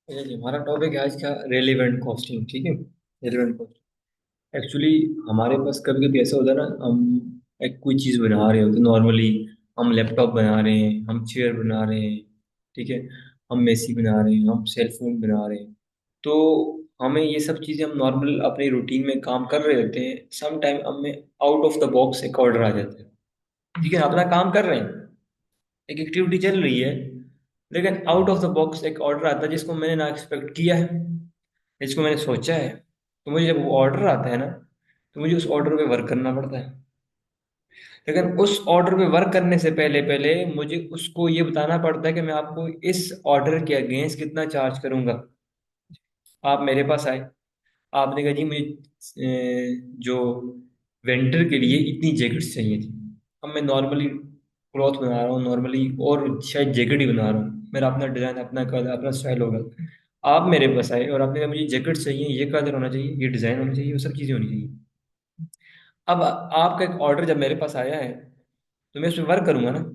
अच्छा जी, हमारा टॉपिक है आज का रेलिवेंट कॉस्टिंग। ठीक है। रेलिवेंट कॉस्टिंग एक्चुअली हमारे पास कभी कभी ऐसा होता है ना, हम एक कोई चीज़ बना रहे होते नॉर्मली। हम लैपटॉप बना रहे हैं, हम चेयर बना रहे हैं। ठीक है। हम एसी बना रहे हैं, हम सेल फोन बना रहे हैं। तो हमें ये सब चीज़ें हम नॉर्मल अपनी रूटीन में काम कर रहे होते हैं, सम टाइम हमें आउट ऑफ द बॉक्स एक ऑर्डर आ जाता है। ठीक है, अपना काम कर रहे हैं, एक एक्टिविटी चल रही है, लेकिन आउट ऑफ द बॉक्स एक ऑर्डर आता है जिसको मैंने ना एक्सपेक्ट किया है, जिसको मैंने सोचा है। तो मुझे जब वो ऑर्डर आता है ना, तो मुझे उस ऑर्डर पे वर्क करना पड़ता है। लेकिन उस ऑर्डर पे वर्क करने से पहले पहले मुझे उसको ये बताना पड़ता है कि मैं आपको इस ऑर्डर के अगेंस्ट कितना चार्ज करूंगा। आप मेरे पास आए, आपने कहा जी मुझे जो विंटर के लिए इतनी जैकेट्स चाहिए थी। अब मैं नॉर्मली क्लॉथ बना रहा हूँ नॉर्मली, और शायद जैकेट ही बना रहा हूँ, मेरा अपना डिजाइन, अपना कलर, अपना स्टाइल होगा। आप मेरे पास आए और आपने कहा मुझे जैकेट चाहिए, ये कलर होना चाहिए, ये डिजाइन होना चाहिए, वो सब चीजें होनी चाहिए। अब आपका एक ऑर्डर जब मेरे पास आया है, तो मैं उस पर वर्क करूंगा ना।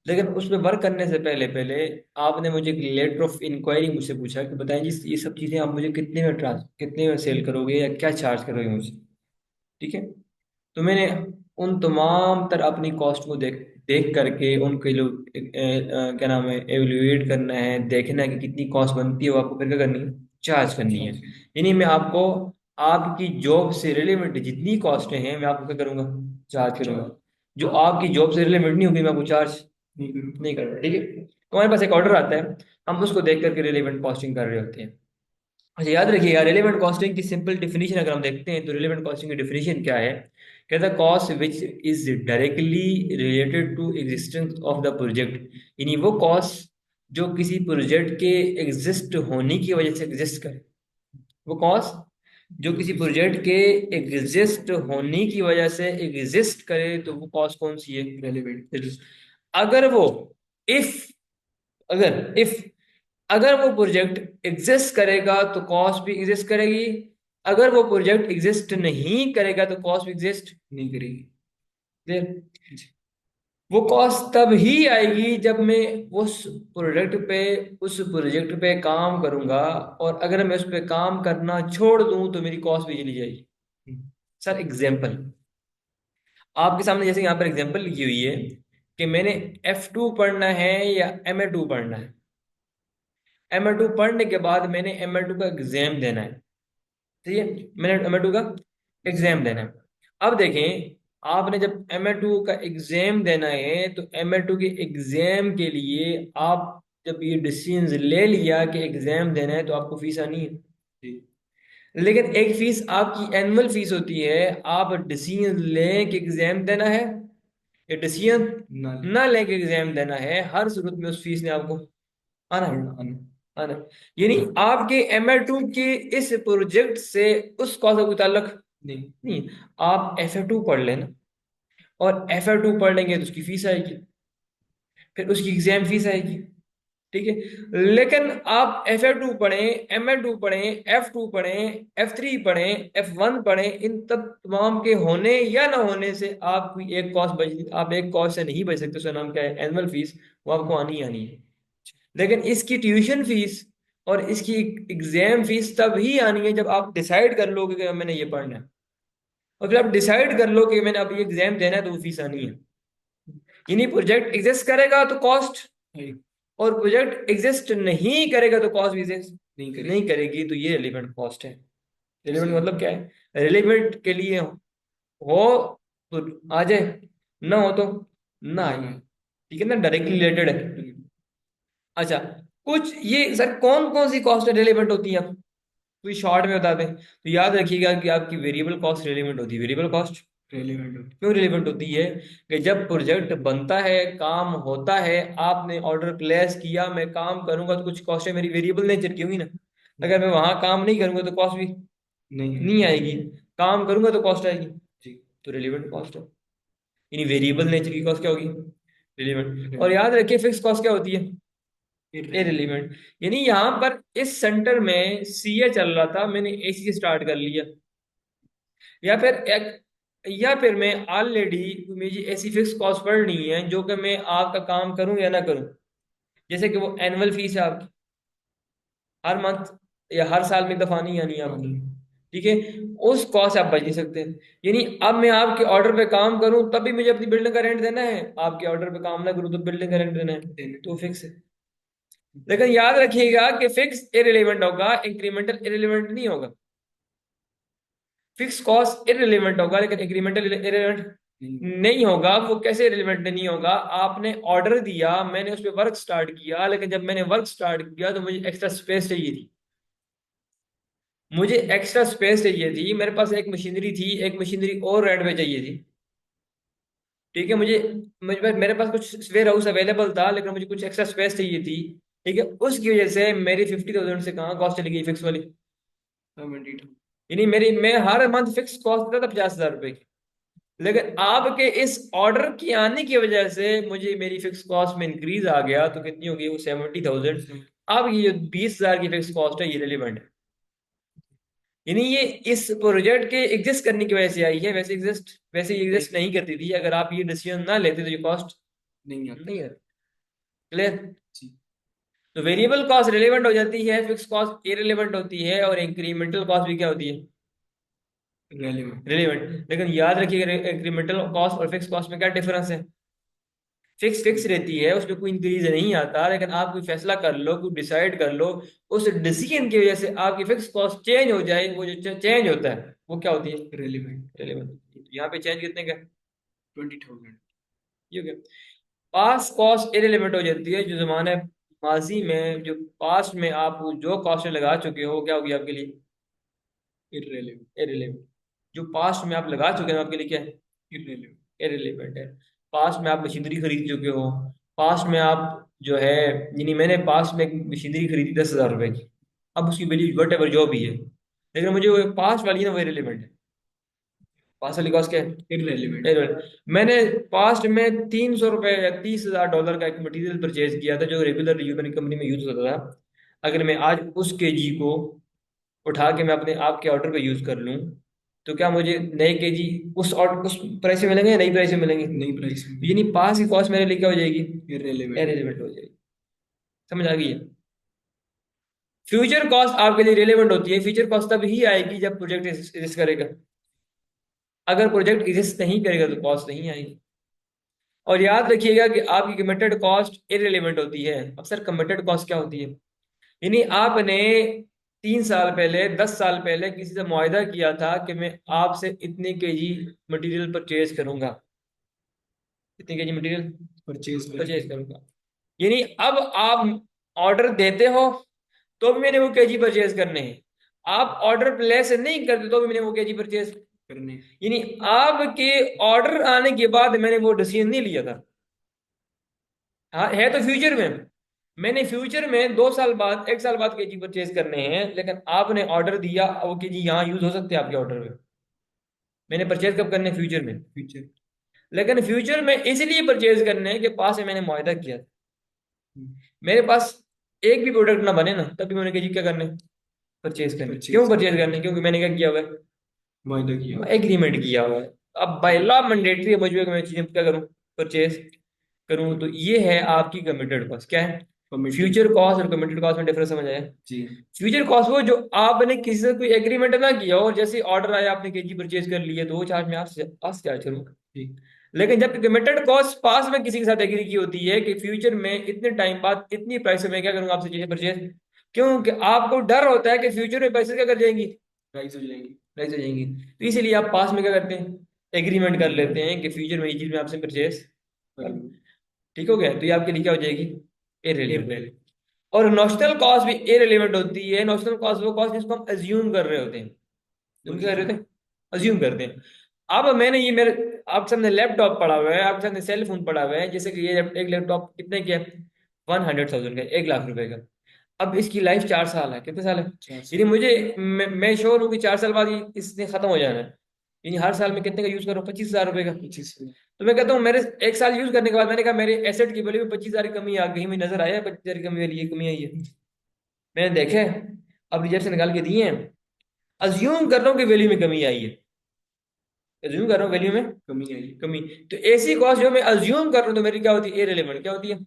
लेकिन उस पर वर्क करने से पहले पहले आपने मुझे एक लेटर ऑफ इंक्वायरी मुझसे पूछा कि बताएं जी ये सब चीजें आप मुझे कितने में सेल करोगे या क्या चार्ज करोगे मुझसे। ठीक है। तो मैंने उन तमाम तरह अपनी कॉस्ट को देख देख करके उनके लोग क्या नाम है, एवेल्युएट करना है, देखना है कि कितनी कॉस्ट बनती है, वो आपको फिर क्या करनी है, चार्ज करनी है। यानी मैं आपको आपकी जॉब से रिलेवेंट जितनी कॉस्टें हैं मैं आपको क्या करूंगा, चार्ज करूंगा। जो आपकी जॉब से रिलेवेंट नहीं होगी मैं आपको चार्ज नहीं करूंगा। ठीक है। तो हमारे पास एक ऑर्डर आता है, हम उसको देख करके रिलेवेंट कॉस्टिंग कर रहे होते हैं। अच्छा, याद रखिएगा रेलेवेंट कॉस्टिंग की सिंपल डिफिनीशन अगर हम देखते हैं तो रेलेवेंट कॉस्टिंग की डिफिनीशन क्या है। कहता है cost which is directly related to existence of the project. यानी वो कॉस्ट जो किसी प्रोजेक्ट के एग्जिस्ट होने की वजह से एग्जिस्ट करे। वो कॉस्ट जो किसी प्रोजेक्ट के एग्जिस्ट होने की वजह से एग्जिस्ट करे, तो वो कॉस्ट कौन सी है, रेलेवेंट। अगर वो इफ अगर इफ अगर वो प्रोजेक्ट एग्जिस्ट करेगा तो कॉस्ट भी एग्जिस्ट करेगी। अगर वो प्रोजेक्ट एग्जिस्ट नहीं करेगा तो कॉस्ट भी एग्जिस्ट नहीं करेगी। Clear? वो कॉस्ट तब ही आएगी जब मैं उस प्रोजेक्ट पे काम करूंगा, और अगर मैं उस पे काम करना छोड़ दूं तो मेरी कॉस्ट भी चली जाएगी। सर एग्जाम्पल आपके सामने, जैसे यहाँ पर एग्जाम्पल लिखी हुई है कि मैंने F2 पढ़ना है या MA2 पढ़ना है। MA2 पढ़ने के बाद मैंने MA2 का एग्जाम देना है। ठीक है, मैंने MA2 का एग्जाम देना है। अब देखें, आपने जब MA2 का एग्जाम देना है तो MA2 के एग्जाम के लिए आप जब ये डिसीजन ले लिया कि एग्जाम देना है तो आपको फीस आनी है। जी। लेकिन एक फीस आपकी एनुअल फीस होती है। आप डिसीजन लें कि एग्जाम देना है, ये डिसीजन ना लेके एग्जाम देना है, हर सूरत में उस फीस ने आपको आना है, आना है। यानी आपके MA2 के इस प्रोजेक्ट से उस कॉज का कोई ताल्लुक नहीं। आप FA2 पढ़ लेना, और FA2 पढ़ लेंगे तो उसकी फीस आएगी, फिर उसकी एग्जाम फीस आएगी। ठीक है। लेकिन आप FA2 पढ़ें, MA2 पढ़ें, F2 पढ़ें, F3 पढ़ें, F1 पढ़ें, इन तब तमाम के होने या ना होने से आप कोई एक कॉस्ट बच आप एक कॉस्ट से नहीं बच सकते। उसका नाम क्या है, एनुअल फीस। वो आपको आनी ही आनी है। लेकिन इसकी ट्यूशन फीस और इसकी एग्जाम फीस तब ही आनी है जब आप डिसाइड कर लोगे कि मैंने ये पढ़ना है, और फिर आप डिसाइड कर लो कि मैंने अब ये एग्जाम देना है, तो वो फीस आनी है। यानी प्रोजेक्ट एग्जिस्ट करेगा तो कॉस्ट, और प्रोजेक्ट एग्जिस्ट नहीं करेगा तो कॉस्ट भी एग्जिस्ट नहीं करेगी। तो ये रिलेवेंट कॉस्ट है। रिलेवेंट मतलब क्या है, रिलेवेंट के लिए हो तो आ जाए, ना हो तो ना आए। ठीक है ना, डायरेक्टली रिलेटेड है। अच्छा, कुछ ये सर कौन कौन सी कॉस्ट रिलेवेंट होती है, आप कोई शॉर्ट में बता दें। तो याद रखिएगा कि आपकी वेरिएबल कॉस्ट रिलेवेंट होती है। वेरिएबल कॉस्ट रिलेवेंट होती है। क्यों रिलेवेंट होती है, कि जब प्रोजेक्ट बनता है, काम होता है, आपने ऑर्डर प्लेस किया, मैं काम करूंगा तो कुछ कॉस्ट है मेरी वेरिएबल नेचर की होगी ना। अगर मैं वहां काम नहीं करूंगा तो कॉस्ट भी नहीं आएगी, काम करूंगा तो कॉस्ट आएगी। जी। तो रिलेवेंट कॉस्ट है, यानी वेरिएबल नेचर की कॉस्ट क्या होगी, रिलेवेंट। और याद रखिए फिक्स कॉस्ट क्या होती है, इररिलेवेंट। यानी यहां पर इस सेंटर में CA चल रहा था, मैंने AC स्टार्ट कर लिया, या फिर एक या फिर मैं ऑलरेडी मुझे ऐसी फिक्स कॉस्ट पड़नी है जो कि मैं आपका काम करूं या ना करूं। जैसे कि वो एनुअल फीस है आपकी, हर मंथ या हर साल में एक दफा नहीं आनी है आपकी, ठीक है। उस कॉस्ट से आप बच नहीं सकते। यानी अब मैं आपके ऑर्डर पे काम करूं तब भी मुझे अपनी बिल्डिंग का रेंट देना है, आपके ऑर्डर पे काम ना करूं तो बिल्डिंग का रेंट देना है, तो फिक्स है। लेकिन याद रखिएगा कि फिक्स इररिलेवेंट होगा, इंक्रीमेंटल इररिलेवेंट नहीं होगा। फिक्स कॉस्ट इररिलेवेंट होगा लेकिन इंक्रीमेंटल इररिलेवेंट नहीं होगा। वो कैसे रिलेवेंट नहीं होगा? आपने ऑर्डर दिया, मैंने उस पर वर्क स्टार्ट किया, लेकिन जब मैंने वर्क स्टार्ट किया तो मुझे एक्स्ट्रा स्पेस चाहिए थी, मुझे एक्स्ट्रा स्पेस चाहिए थी, मेरे पास एक मशीनरी थी, एक मशीनरी और रेंट पे चाहिए थी, ठीक है। मुझे मेरे पास कुछ वेयर हाउस अवेलेबल था लेकिन मुझे कुछ एक्स्ट्रा स्पेस चाहिए थी, ठीक है। उसकी वजह से मेरी 50,000 से कहाँ कॉस्ट चली गई फिक्स वाली, यानी मैं हर मंथ फिक्स कॉस्ट देता था 50,000 रुपए की। लेकिन आपके इस ऑर्डर की आने की वजह से मुझे मेरी फिक्स कॉस्ट में इंक्रीज आ गया, तो कितनी होगी वो 70,000। अब ये जो 20,000 की फिक्स कॉस्ट है ये रिलेवेंट है, यानी ये इस प्रोजेक्ट के एग्जिस्ट करने की वजह से आई है, वैसे एग्जिस्ट नहीं करती थी। अगर आप ये डिसीजन ना लेते तो ये कॉस्ट नहीं है। क्लियर? तो वेरिएबल कॉस्ट रिलेवेंट हो जाती है, फिक्स कॉस्ट इररिलेवेंट होती है, और इंक्रीमेंटल कॉस्ट भी क्या होती है? रिलेवेंट। लेकिन याद रखिएगा इंक्रीमेंटल कॉस्ट और फिक्स कॉस्ट में क्या डिफरेंस है? फिक्स फिक्स रहती है, उसमें कोई इंक्रीज नहीं आता, लेकिन आप कोई फैसला कर लो, कोई डिसाइड कर लो, उस डिसीजन की वजह से आपकी फिक्स कॉस्ट चेंज हो जाए, वो जो चेंज होता है वो क्या होती है? रिलेवेंट। यहाँ पे चेंज कितने का? 20,000। ये हो गया। पास कॉस्ट इररिलेवेंट हो जाती है, जो जमाने माजी में, जो पास्ट में आप जो कॉस्ट लगा चुके हो, क्या होगी आपके लिए? इररिलेवेंट। जो पास्ट में आप लगा चुके हैं आपके लिए क्या है? इररिलेवेंट है। पास्ट में आप मशीनरी खरीद चुके हो, पास्ट में आप जो है, यानी मैंने पास्ट में एक मशीनरी खरीदी 10,000 रुपए की, अब उसकी वैल्यू वट एवर जो भी है, लेकिन मुझे वो पास्ट वाली ना वो इररिलेवेंट है। पास्ट वाली कॉस्ट क्या है? इररिलेवेंट। मैंने पास्ट में 300 रुपये या 30,000 डॉलर का एक मटेरियल परचेज किया था जो रेगुलर यूबन कंपनी में यूज होता था। अगर मैं आज उस केजी को उठा के मैं अपने आपके ऑर्डर पे यूज कर लूँ, तो क्या मुझे नए केजी उस प्राइस में मिलेंगे या नई प्राइस में मिलेंगे? नई प्राइस में। यानी पास की कॉस्ट मेरे लिए क्या हो जाएगी? इररिलेवेंट हो जाएगी। समझ आ गई है? फ्यूचर कॉस्ट आपके लिए रिलेवेंट होती है। फ्यूचर कॉस्ट तब ही आएगी जब प्रोजेक्ट एग्जिस्ट करेगा, अगर प्रोजेक्ट एग्जिस्ट नहीं करेगा तो कॉस्ट नहीं आएगी। और याद रखिएगा कि आपकी कमिटेड कॉस्ट इररिलेवेंट होती है। अक्सर कमिटेड कॉस्ट क्या होती है? यानी आपने 3 साल पहले, 10 साल पहले किसी से मुआहदा किया था कि मैं आपसे इतने केजी मटेरियल परचेज करूंगा, इतने केजी मटेरियल परचेज करूंगा। यानी अब आप ऑर्डर देते हो तो भी मैंने वो केजी परचेज करने हैं, आप ऑर्डर प्लेस नहीं करते तो भी मैंने वो केजी परचेज करने हैं। यानी आपके ऑर्डर आने के बाद मैंने वो डिसीजन नहीं लिया था। हाँ, है तो फ्यूचर में, मैंने फ्यूचर में 2 साल बाद, 1 साल बाद केजी परचेज करने हैं, लेकिन आपने ऑर्डर दिया, वो केजी यहाँ यूज हो सकते हैं आपके ऑर्डर में। मैंने परचेज कब करने? फ्यूचर में। लेकिन फ्यूचर में इसलिए परचेज करने हैं कि पास में मैंने मुआहदा किया था। मेरे पास एक भी प्रोडक्ट ना बने ना तभी मैंने केजी क्या करने? परचेज करने। क्यों परचेज करने? क्योंकि मैंने क्या किया हुआ है? मुआहदा किया, एग्रीमेंट किया हुआ है। अब बाय लॉ मैंडेटरी है मुझे कि मैं चीजें क्या करूं? परचेज करूं। तो ये है आपकी कमिटेड कॉस्ट। क्या है? फ्यूचर कॉस्ट और कमिटेड कॉस्ट में डिफरेंस समझ आया जी? फ्यूचर कॉस्ट वो जो आपने किसी से कोई एग्रीमेंट ना किया हो, और जैसे ऑर्डर आया आपने केजी परचेज कर लिया तो वो चार्ज मैं आपसे चार्ज करूंगा, ठीक। लेकिन जब कमिटेड कॉस्ट पास में किसी के साथ एग्री की होती है कि फ्यूचर में इतने टाइम बाद इतनी प्राइस में क्या करूंगा आपसे चीजें परचेज, क्योंकि आपको डर होता है कि फ्यूचर में पैसे क्या कर जाएंगी? राइज हो जाएंगी। तो इसीलिए आप पास में क्या करते हैं? एग्रीमेंट कर लेते हैं कि फ्यूचर में ये चीज मैं आपसे परचेज, ठीक हो गया? तो ये आपके लिए क्या हो जाएगी? इररिलेवेंट। और नॉशनल कॉस्ट भी इररिलेवेंट होती है। नॉशनल कॉस्ट वो कॉस्ट जिसको हम अज्यूम कर रहे होते हैं। तुम क्या कर रहे होते हैं? अज्यूम करते हैं। अब मैंने ये मेरे आपके सामने लैपटॉप पड़ा हुआ है, आपके सामने सेल फोन पड़ा हुआ है, जैसे कि ये एक लैपटॉप कितने के? 100,000 का, 1 लाख रुपए का। अब इसकी लाइफ 4 साल है। कितने साल है? यदि मैं श्योर हूँ कि 4 साल बाद इसने खत्म हो जाना है। यानी हर साल में कितने का यूज करो? 25,000 रुपए का। तो मैं कहता हूँ मेरे 1 साल यूज करने के बाद मैंने कहा मेरे एसेट की वैल्यू में 25,000 की कमी आ गई, मुझे नजर आया 25,000 की कमी वाली ये कमी आई है, मैंने देखे, अब रिजल्ट से निकाल के दिए हैं। अज्यूम कर रहा हूँ कि वैल्यू में कमी आई है, अज्यूम कर रहा हूँ वैल्यू में कमी आई, कमी। तो ऐसी कॉस्ट जो मैं अज्यूम कर रहा हूँ तो मेरी क्या होती है? इररिलेवेंट। क्या होती है?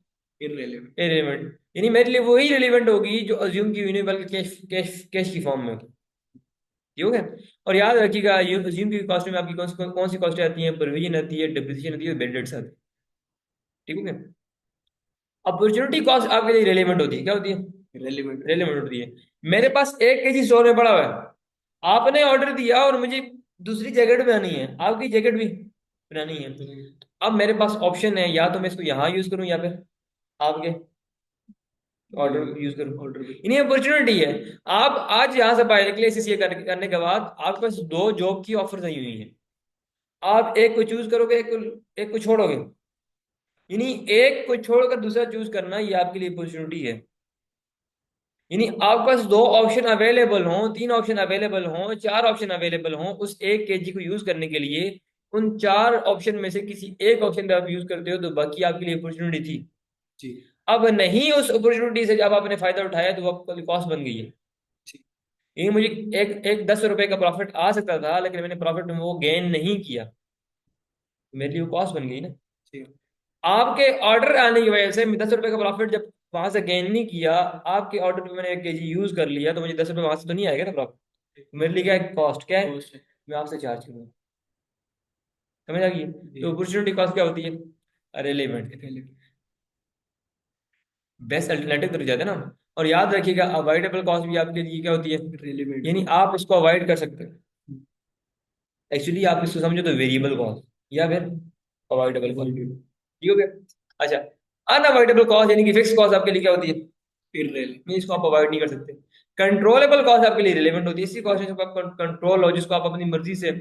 इररेलेवेंट। इरेलीवेंट, यानी मेरे लिए वही रिलेवेंट होगी जो अज्यूम की हुई नहीं, बल्कि कैश कैश कैश की फॉर्म में होगी। ठीक है। और याद रखिएगा अज्यूम की कॉस्ट में आपकी कौन सी कॉस्ट आती है, प्रोविजन आती है, डिप्रिसिएशन आती है, बेड डेट्स आती है। ठीक है। अपॉर्चुनिटी कॉस्ट आपके लिए रिलेवेंट होती है, क्या होती है? रेलिवेंट होती रिलेवेंट होती है। मेरे पास 1 केजी स्टोर में पड़ा हुआ है, आपने ऑर्डर दिया और मुझे दूसरी जैकेट बनानी है, आपकी जैकेट भी बनानी है। है। अब मेरे पास ऑप्शन है, या तो मैं इसको यहाँ यूज करूँ या फिर आपके ऑर्डर यूज करूँ। ऑर्डर भी। इन्हीं अपॉर्चुनिटी है। आप आज यहाँ से बाहर निकले सीसीए करने के बाद आपके पास 2 जॉब की ऑफर आई हुई है। आप एक को चूज करोगे, एक को छोड़ोगे। यानी एक को छोड़कर दूसरा चूज करना ये आपके लिए अपॉर्चुनिटी है। यानी आपके पास 2 ऑप्शन अवेलेबल हों, 3 ऑप्शन अवेलेबल हों, 4 ऑप्शन अवेलेबल हों उस 1 केजी को यूज करने के लिए, उन 4 ऑप्शन में से किसी एक ऑप्शन पे आप यूज करते हो तो बाकी आपके लिए अपॉर्चुनिटी थी। जी। अब नहीं, उस अपॉर्चुनिटी से जब आपने फायदा उठाया तो वो आपकी कॉस्ट बन गई है। जी। ये मुझे एक एक 10 रुपए का प्रॉफिट आ सकता था, लेकिन मैंने प्रॉफिट में वो गेन नहीं किया, मेरे लिए वो कॉस्ट बन गई ना। जी। आपके ऑर्डर आने की वजह से मैं 10 रुपए का प्रॉफिट जब वहां से गेन नहीं किया, आपके ऑर्डर पे मैंने 1 केजी यूज कर लिया, तो मुझे 10 रुपए वहां से तो नहीं आएगा ना प्रॉफिट। मेरे लिए क्या है, कॉस्ट क्या है, कॉस्ट है। मैं आपसे चार्ज करूंगा। समझ आ गई? जी। तो अपॉर्चुनिटी कॉस्ट क्या होती है? रिलेवेंट। रेलिवेंट। बेस्ट अल्टरनेटिव तो जाते हैं ना। और याद रखिएगा अवॉइडेबल कॉस्ट भी आपके लिए क्या होती है, रेलिवेंट यानी होती आप इसको अवॉइड कर सकते हो। है। एक्चुअली आप इसको समझो तो वेरिएबल कॉस्ट या फिर अवॉइडेबल कॉस्ट। अवॉइडेड। ठीक हो गया? अच्छा, अनअवॉइडेबल कॉस्ट यानी कि फिक्स कॉस्ट आपके लिए क्या होती है, इररेलेवेंट। नहीं, इसको आप अवॉइड नहीं कर सकते। कंट्रोलेबल कॉस्ट आपके लिए रिलेवेंट होती है, इसी कॉस्ट जिसको आप कंट्रोल हो, जिसको आप अपनी मर्जी से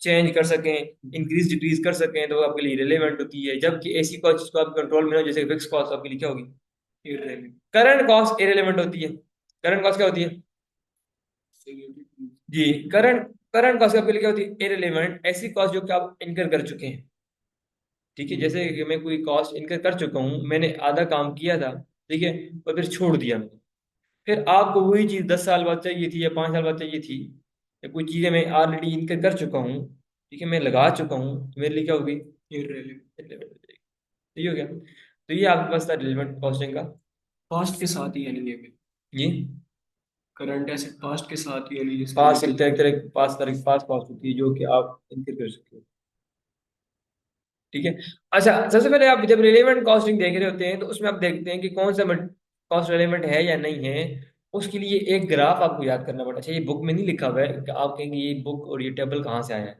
चेंज कर सकें, इंक्रीज डिक्रीज कर सकें, तो वो आपके लिए रिलेवेंट होती है। जबकि ऐसी कॉस्ट जिसको आप कंट्रोल में हो, जैसे फिक्स कॉस्ट, आपके लिए क्या होगी, इररेलेवेंट। करंट कॉस्ट इरेलीवेंट होती है। करंट कॉस्ट क्या होती है? जी, करंट करंट कॉस्ट आपके लिए क्या होती है, इरेलीवेंट। ऐसी कॉस्ट जो कि आप इनकर कर चुके हैं। ठीक है, जैसे कि मैं कोई कॉस्ट इनकर कर चुका हूँ, मैंने आधा काम किया था, ठीक है, और फिर छोड़ दिया मैंने। फिर आपको वही चीज़ 10 साल बाद चाहिए थी या 5 साल बाद चाहिए थी, या कुछ चीज़ें मैं ऑलरेडी इनकर कर चुका हूँ, ठीक है, मैं लगा चुका हूँ, तो मेरे लिए क्या होगी, इररेलेवेंट। relevant हो जाएगी। सही हो गया? तो ये आपके पास था रिलेवेंट कॉस्टिंग का। पास्ट के साथ ही यानी ये जी, करंट एसेट पास्ट के साथ ही यानी जिसका पास एक मतलब। तरह पास तरह पास कॉस्ट होती है जो कि आप इनकर कर सकते हो। ठीक है। अच्छा, सबसे पहले आप जब रिलेवेंट कॉस्टिंग देख रहे होते हैं तो उसमें आप देखते हैं कि कौन सा कॉस्ट रिलेवेंट है या नहीं है। उसके लिए एक ग्राफ आपको याद करना पड़ता है। अच्छा, ये बुक में नहीं लिखा हुआ है कि आप कहेंगे ये बुक और ये टेबल कहाँ से आया है।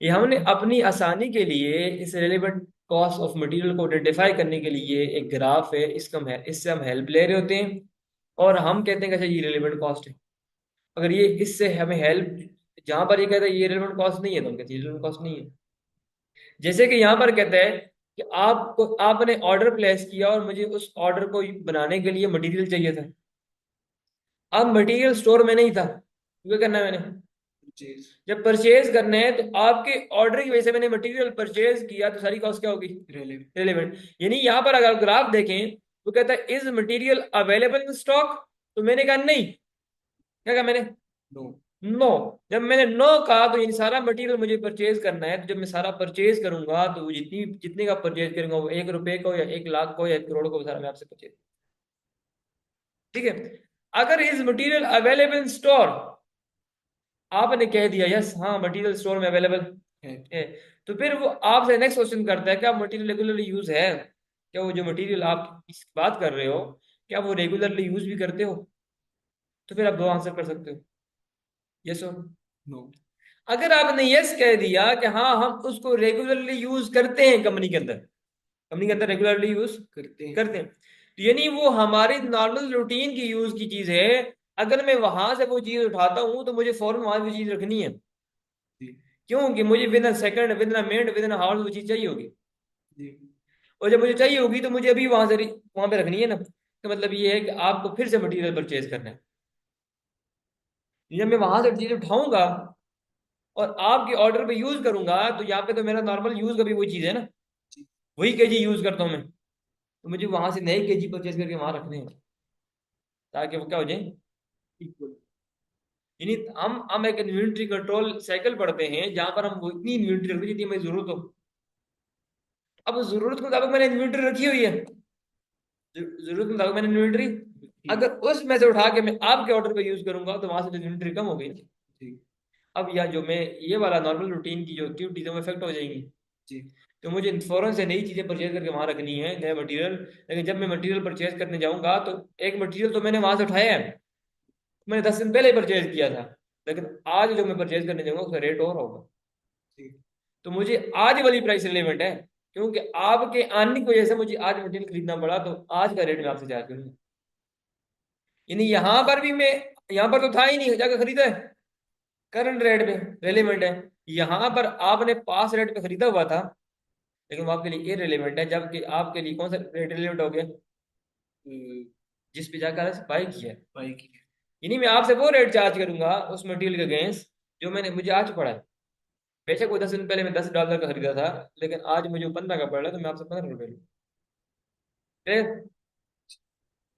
ये हमने अपनी आसानी के लिए इस रिलेवेंट कॉस्ट ऑफ मटेरियल को आइडेंटिफाई करने के लिए एक ग्राफ है, इससे हम हेल्प ले रहे होते हैं। और हम कहते हैं कि अच्छा ये रिलेवेंट कॉस्ट है। अगर ये इससे हमें हेल्प, जहां पर ये कहता है ये रिलेवेंट कॉस्ट नहीं है, तो हम कहते हैं रिलेवेंट कॉस्ट नहीं है। जैसे कि यहाँ पर कहता है कि आपने ऑर्डर प्लेस किया और मुझे उस ऑर्डर को बनाने के लिए मटेरियल चाहिए था। अब मटेरियल स्टोर में नहीं था, तो क्या करना है मैंने, परचेज। जब परचेज करने हैं तो आपके ऑर्डर की वजह से मैंने मटेरियल परचेज किया, तो सारी कॉस्ट क्या होगी, रेलिवेंट। रिलेवेंट। यानी यहाँ पर अगर ग्राफ देखें तो कहता है is material available in stock, तो मैंने कहा नहीं। क्या कहा मैंने, नो। नो। जब मैंने नो कहा तो ये सारा मटेरियल मुझे परचेज करना है, तो जब मैं सारा परचेज करूंगा तो वो जितने का परचेज करूंगा, वो 1 रुपए को या 1 लाख को या 1 करोड़ को, वो सारा मैं आपसे परचेज। ठीक है। अगर is material available in store, आपने कह दिया यस, हाँ मटेरियल स्टोर में अवेलेबल है। है, तो फिर वो आपसे नेक्स्ट क्वेश्चन करता है क्या मटेरियल रेगुलरली यूज है, क्या वो जो मटेरियल आप इस बात कर रहे हो, क्या वो रेगुलरली यूज भी करते हो। तो फिर आप 2 आंसर कर सकते हो, यस और। नो। अगर आपने यस कह दिया कि हाँ हम उसको रेगुलरली यूज करते हैं कंपनी के अंदर, कंपनी के अंदर रेगुलरली यूज करते हैं। करते हैं, तो यानी वो हमारी नॉर्मल रूटीन की यूज की चीज है। अगर मैं वहां से वो चीज उठाता हूँ तो मुझे फौरन वहां वो चीज रखनी है। जी। क्योंकि मुझे with in second, with in minute, with in hours वो चीज चाहिए होगी। जी। और जब मुझे चाहिए होगी तो मुझे अभी वहां पे रखनी है ना। तो मतलब ये है कि आपको फिर से मटेरियल परचेज करना है। जब मैं वहां से चीज उठाऊंगा और आपके ऑर्डर पे यूज करूंगा, तो यहाँ पे तो मेरा नॉर्मल यूज का भी वही चीज है ना, जी। वही केजी यूज करता हूँ मैं। तो मुझे वहां से नए केजी परचेज करके वहां रखने हैं, ताकि वो क्या हो जाए, इक्वल। यानी हम एक इन्वेंट्री कंट्रोल साइकिल पढ़ते हैं जहां पर हम वो इतनी इन्वेंट्री रखते जितनी हमें जरूरत हो। अब जरूरत के मुताबिक मैंने इन्वेंट्री रखी हुई है, जरूरत मुताबिक मैंने इन्वेंट्री, ठीक। अगर उसमें से उठा के मैं आपके ऑर्डर पे यूज करूंगा तो वहां से तो इन्वेंट्री कम हो गई। ठीक। अब या जो मैं ये वाला नॉर्मल रूटीन की जो एक्टिविटीज है वो इफेक्ट हो जाएंगी। जी। तो मुझे फौरन से नई चीजें परचेज करके वहां रखनी है, नया मटेरियल। लेकिन जब मैं मटेरियल परचेज करने जाऊंगा तो एक मटेरियल तो मैंने वहां से उठाया है, मैंने 10 दिन पहले परचेज किया था, लेकिन आज जो मैं परचेज करने जाऊंगा उसका रेट और होगा। ठीक। तो मुझे आज वाली प्राइस रिलेवेंट है, क्योंकि आपके आने की वजह से मुझे आज मटेरियल खरीदना पड़ा, तो आज का रेट मैं आपसे चार्ज करूंगा। यानी यहाँ पर भी मैं, यहाँ पर तो था ही नहीं, जाकर खरीदा है करंट रेट पे रेलिवेंट है। यहाँ पर आपने पास रेट पे खरीदा हुआ था, लेकिन वो आपके लिए इरेलीवेंट है, जबकि आपके लिए कौन सा रेट रिलेवेंट हो गया, जिस पे जाकर बाई किया है। बाइक। यानी मैं आपसे वो रेट चार्ज करूंगा उस मटेरियल के अगेंस्ट जो मैंने मुझे आज पड़ा है। बेशक वो 10 दिन पहले मैं $10 का खरीदा था, लेकिन आज मुझे वो 15 का पड़ रहा है, तो मैं आपसे 15 रुपये लूँ। ठीक है?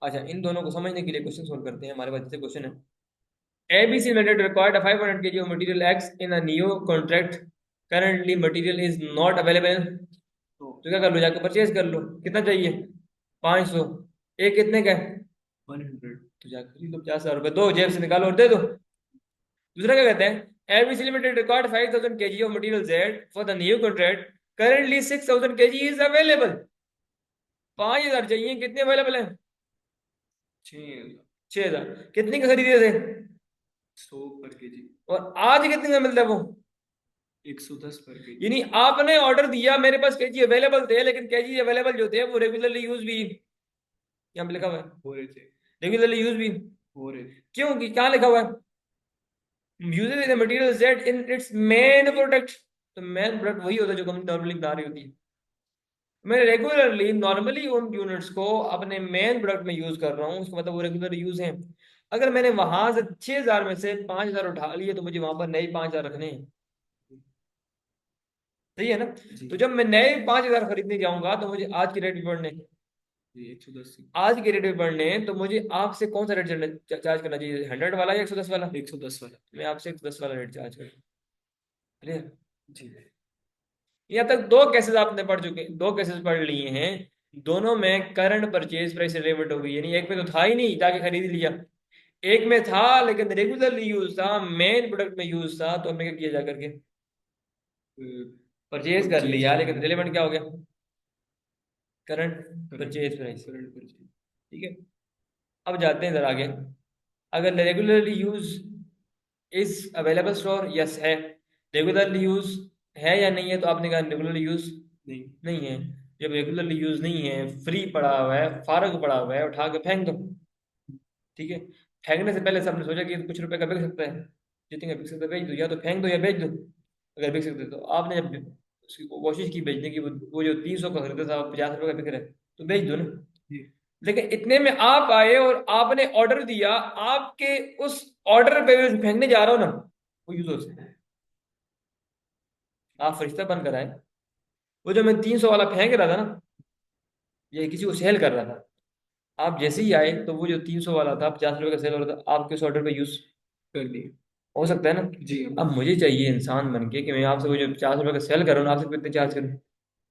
अच्छा, इन दोनों को समझने के लिए क्वेश्चन सोल्व करते हैं। हमारे पास जैसे क्वेश्चन है, ABC Limited required a 500 kg of material X in a new contract. Currently material is not available. तो तो क्या कर लो, जाकर परचेज कर लो। कितना चाहिए? 500। एक कितने का है? 100। तो जाकर खरीद लो, 50,000 रुपये दो, जेब से निकालो और दे दो। दूसरा क्या कहते हैं, ABC Limited required 5,000 kg of material Z for the new contract. Currently 6,000 kg is available. 5,000 चाहिए, कितने अवेलेबल है? 6,000। 6,000। कितने के खरीदे थे? 100 पर केजी। और आज कितने का मिलता है वो? 110 पर केजी। यानी आपने ऑर्डर दिया, मेरे पास केजी अवेलेबल थे, लेकिन केजी अवेलेबल जो थे वो रेगुलरली यूज भी, यहाँ पे लिखा हुआ है हो रहे थे। रेगुलरली यूज भी। हो रहे थे। क्यों, कि क्या लिखा हुआ है, uses the material Z in its main product. तो मेन प्रोडक्ट वही होता है जो कंपनी नॉर्मली बना रही होती है। मैं रेगुलरली नॉर्मली उन यूनिट्स को अपने मेन प्रोडक्ट में यूज कर रहा हूँ, उसका मतलब वो रेगुलर यूज है। अगर मैंने वहां से 6,000 में से 5,000 उठा लिए, तो मुझे वहां पर नए 5,000 रखने हैं। सही है ना? जी। तो जब मैं नए 5,000 खरीदने जाऊंगा तो मुझे आज की रेट भी बढ़ने हैं। जी 110। आज के रेट भी बढ़ने हैं, तो मुझे आपसे कौन सा रेट चार्ज करना चाहिए, 100 वाला या 110 वाला? 110 वाला। मैं आपसे 110 वाला रेट चार्ज करूँ। क्लियर? जी। यहाँ तक दो केसेस आपने पढ़ चुके, दो केसेस पढ़ लिए हैं। दोनों में करंट परचेज प्राइस रिलेवेंट हो गई, यानी एक में तो था ही नहीं, जाके खरीद लिया। एक में था लेकिन रेगुलरली यूज था, मेन प्रोडक्ट में यूज था, तो हमने क्या किया, जा करके परचेज कर परचेज लिया, कर लेकिन लिया। रिलेवेंट क्या हो गया, current current. Purchase price. Current purchase. ठीक है? अब जाते हैं जरा आगे। अगर regularly use is available store, yes है। रेगुलरली यूज है या नहीं है, तो आपने कहा रेगुलरली यूज नहीं। नहीं है। जब रेगुलरली यूज नहीं है, फ्री पड़ा हुआ है, फारग पड़ा हुआ है, उठा के फेंक दो। ठीक है? फेंकने से पहले सबने सोचा कि कुछ रुपए का बिक सकता है, जितने का बिक सकता है बेच दो, या तो फेंक दो या बेच दो। अगर बिक सकते तो आपने जब उसकी कोशिश की बेचने की, वो जो 300 का खरीदा था 50 रुपए का बिक रहा है, तो बेच दो ना। जी। लेकिन इतने में आप आए और आपने ऑर्डर दिया, आपके उस ऑर्डर पे जो फेंकने जा रहा हो ना, वो यूज हो सकता है। आप फरिश्ता बनकर आए, वो जो मैं 300 वाला फेंक रहा था ना, ये किसी को सेल कर रहा था। आप जैसे ही आए तो वो जो 300 वाला था, 50 रुपए का सेल हो रहा था, आपके उस ऑर्डर पे यूज कर लिए। हो सकता है ना। जी। अब मुझे चाहिए इंसान बन के कि मैं आपसे वो जो 50 रुपए का सेल कर रहा हूँ, आपसे कितने चार्ज करूँ,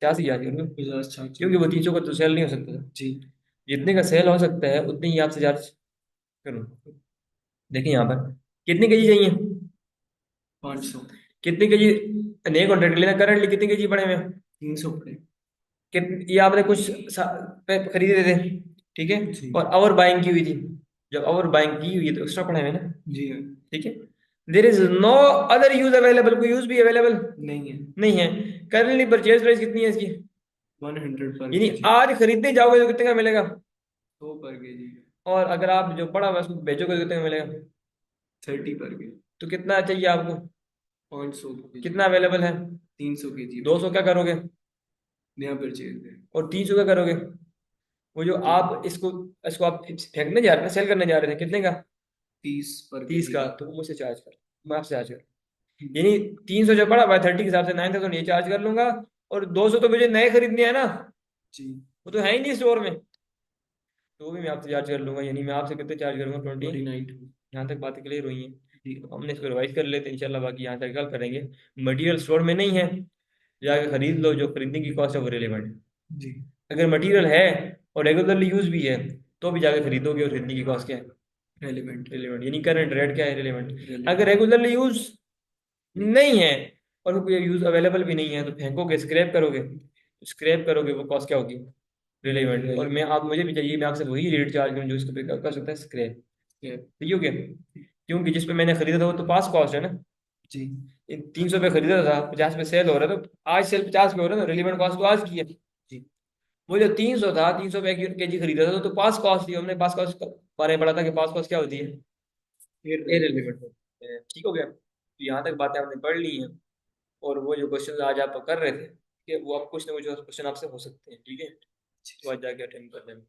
50 ही चार्ज करूँ, 50 छाछ। क्योंकि वो 300 का तो सेल नहीं हो सकता था। जी। जितने का सेल हो सकता है उतने ही आपसे चार्ज करूँ। देखिए यहाँ पर कितने केजी चाहिए, 500। कितने केजी नए कॉन्ट्रैक्ट लेना, करंटली कितने केजी पड़े हुए हैं? 300 पड़े। ये आपने कुछ पे खरीदे थे, ठीक है, जी। और ओवर बाइंग की हुई थी। जब ओवर बाइंग की हुई है तो एक्स्ट्रा पड़े हुए हैं ना। जी हाँ। ठीक है? There is no other use available, कोई यूज भी अवेलेबल नहीं है। नहीं है। करंटली परचेज प्राइस कितनी है इसकी? 100 पर यानी केजी। आज खरीदने जाओगे तो कितने का मिलेगा? 100 पर केजी। और अगर आप जो पड़ा हुआ है उसको बेचोगे तो कितने का मिलेगा? 30 पर केजी। तो कितना चाहिए आपको? 500 केजी। कितना अवेलेबल है? 300 केजी पे। 200 क्या करोगे? नया परचेज है। और 300 क्या करोगे? वो जो तो आप इसको इसको आप फेंकने जा रहे थे, सेल करने जा रहे थे, कितने का? 30 पर 30 केजी का, का। तो वो मुझसे चार्ज कर, मैं आपसे चार्ज कर। यानी 300 जो पड़ा हुआ है 30 के हिसाब से 9,000 ये चार्ज कर लूंगा। और 200 तो मुझे नए खरीदने हैं ना, जी। वो तो है ही नहीं स्टोर में, तो वो भी मैं आपसे चार्ज कर लूंगा। यानी मैं आपसे कितने चार्ज करूंगा, 20। 49। यहाँ तक बातें क्लियर हुई हैं। जी। तो हमने इसको रिवाइज कर लेते हैं इंशाल्लाह, बाकी यहाँ तक कल करेंगे। मटेरियल स्टोर में नहीं है, जाके खरीद लो, जो खरीदने की कॉस्ट है वो रिलेवेंट है। जी। अगर मटेरियल है और रेगुलरली यूज भी है तो भी जाके खरीदोगे, और खरीदने की कॉस्ट क्या है? रेलिवेंट। रिलेवेंट, यानी करंट रेट क्या है? रिलेवेंट। अगर रेलिवेंट। रेगुलरली यूज नहीं है और कोई यूज अवेलेबल भी नहीं है तो फेंकोगे, स्क्रैप करोगे, स्क्रैप करोगे, वो कॉस्ट क्या होगी? रिलेवेंट। और मैं, रेलिवेंट। आप मुझे भी चाहिए, मैं आपसे वही रेट चार्ज करूँ जो इसको पे कर सकता है, स्क्रैप। ठीक हो गया? क्योंकि जिस पे मैंने खरीदा था वो तो पास कॉस्ट है ना। जी। 300 पे खरीदा था, 50 पे सेल हो रहा है, तो आज सेल 50 पे हो रहा है ना, रिलीवेंट कॉस्ट तो आज की है। जी। वो जो 300 था, 300 पे के जी खरीदा था, तो पास कॉस्ट थी, हमने पास कॉस्ट बारे में पढ़ा था कि पास कॉस्ट क्या होती है? फिर इररिलेवेंट होती है। ठीक हो गया? तो यहाँ तक बातें आपने पढ़ ली हैं। और वो जो क्वेश्चन आज आप कर रहे थे, कि वो आप कुछ ना कुछ क्वेश्चन आपसे हो सकते हैं, ठीक है? तो आज जाके अटेंड कर लेना।